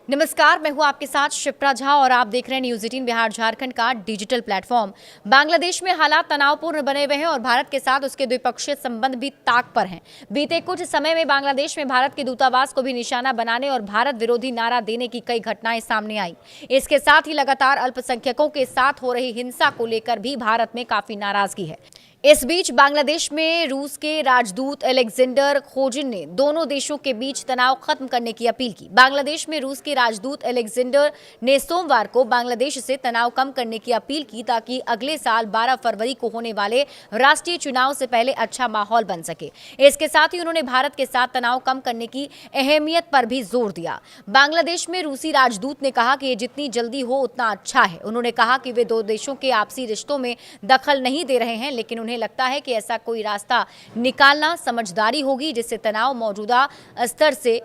नमस्कार, मैं हूं आपके साथ शिप्रा झा और आप देख रहे हैं न्यूज़ 18 बिहार झारखंड का डिजिटल प्लेटफॉर्म। बांग्लादेश में हालात तनावपूर्ण बने हुए हैं और भारत के साथ उसके द्विपक्षीय संबंध भी ताक पर हैं। बीते कुछ समय में बांग्लादेश में भारत के दूतावास को भी निशाना बनाने और भारत विरोधी नारा देने की कई घटनाएं सामने आई। इसके साथ ही लगातार अल्पसंख्यकों के साथ हो रही हिंसा को लेकर भी भारत में काफी नाराजगी है। इस बीच बांग्लादेश में रूस के राजदूत अलेक्जेंडर खोजिन ने दोनों देशों के बीच तनाव खत्म करने की अपील की। बांग्लादेश में रूस के राजदूत अलेक्जेंडर ने सोमवार को बांग्लादेश से तनाव कम करने की अपील की ताकि अगले साल 12 फरवरी को होने वाले राष्ट्रीय चुनाव से पहले अच्छा माहौल बन सके। इसके साथ ही उन्होंने भारत के साथ तनाव कम करने की अहमियत पर भी जोर दिया। बांग्लादेश में रूसी राजदूत ने कहा कि ये जितनी जल्दी हो उतना अच्छा है। उन्होंने कहा कि वे दो देशों के आपसी रिश्तों में दखल नहीं दे रहे हैं, लेकिन उन्हें लगता है कि ऐसा कोई रास्ता निकालना समझदारी होगी जिससे तनाव मौजूदा स्तर से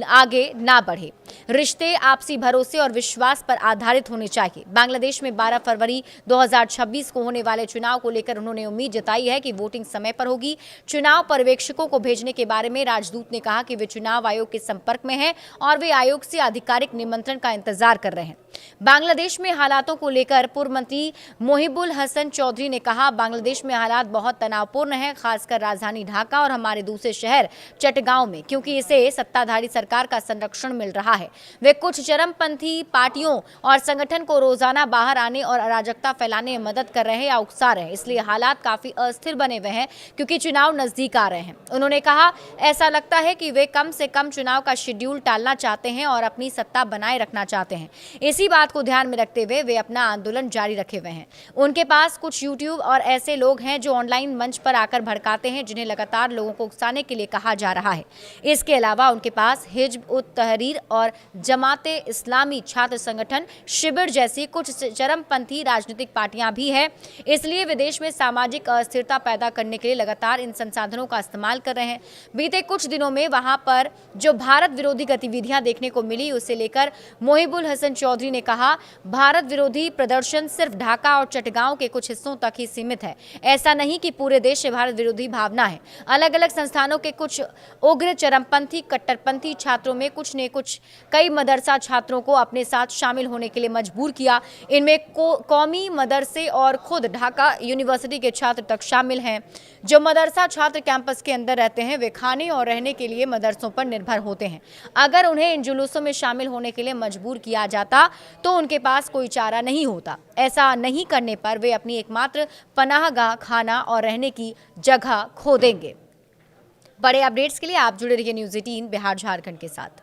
आगे ना बढ़े। रिश्ते आपसी भरोसे और विश्वास पर आधारित होने चाहिए। बांग्लादेश में 12 फरवरी 2026 को होने वाले चुनाव को लेकर उन्होंने उम्मीद जताई है कि वोटिंग समय पर होगी। चुनाव पर्यवेक्षकों को भेजने के बारे में राजदूत ने कहा कि वे चुनाव आयोग के संपर्क में हैं और वे आयोग से आधिकारिक निमंत्रण का इंतजार कर रहे हैं। बांग्लादेश में हालातों को लेकर पूर्व मंत्री मोहिबुल हसन चौधरी ने कहा, बांग्लादेश में हालात बहुत तनावपूर्ण हैं, खासकर राजधानी ढाका और हमारे दूसरे शहर चटगांव में, क्योंकि इसे सत्ताधारी सरकार का संरक्षण मिल रहा है। वे कुछ चरमपंथी पार्टियों और संगठन को रोजाना बाहर आने और अराजकता फैलाने में मदद कर रहे हैं या उकसा रहे हैं, इसलिए हालात काफी अस्थिर बने हुए हैं क्योंकि चुनाव नजदीक आ रहे हैं। उन्होंने कहा, ऐसा लगता है कि वे कम से कम चुनाव का शेड्यूल टालना चाहते हैं और अपनी सत्ता बनाए रखना चाहते हैं। इसी बात को ध्यान में रखते हुए वे अपना आंदोलन जारी रखे हुए हैं। उनके पास कुछ यूट्यूब और ऐसे लोग हैं जो ऑनलाइन मंच पर आकर भड़काते हैं, जिन्हें लगातार लोगों को उकसाने के लिए कहा जा रहा है। इसके अलावा उनके पास हिज्ब उत तहरीर और जमाते इस्लामी छात्र संगठन शिविर जैसी कुछ चरमपंथी राजनीतिक पार्टियां भी हैं। इसलिए वे देश में सामाजिक अस्थिरता पैदा करने के लिए लगातार इन संसाधनों का इस्तेमाल कर रहे हैं। बीते कुछ दिनों में वहां पर जो भारत विरोधी गतिविधियां देखने को मिली, उसे लेकर मोहिबुल हसन चौधरी ने कहा, भारत विरोधी प्रदर्शन सिर्फ ढाका और चटगांव के कुछ हिस्सों तक ही सीमित है। ऐसा नहीं कि पूरे देश से भारत विरोधी भावना है। अलग अलग संस्थानों के कुछ उग्र चरमपंथी कट्टरपंथी छात्रों में कुछ ने कई मदरसा छात्रों को अपने साथ शामिल होने के लिए मजबूर किया। इनमें कौमी मदरसे और खुद ढाका यूनिवर्सिटी के छात्र तक शामिल हैं। जो मदरसा छात्र कैंपस के अंदर रहते हैं, वे खाने और रहने के लिए मदरसों पर निर्भर होते हैं। अगर उन्हें इन जुलूसों में शामिल होने के लिए मजबूर किया जाता तो उनके पास कोई चारा नहीं होता। ऐसा नहीं करने पर वे अपनी एकमात्र पनाहगाह, खाना और रहने की जगह खो देंगे। बड़े अपडेट्स के लिए आप जुड़े रहिए न्यूज़ 18 बिहार झारखंड के साथ।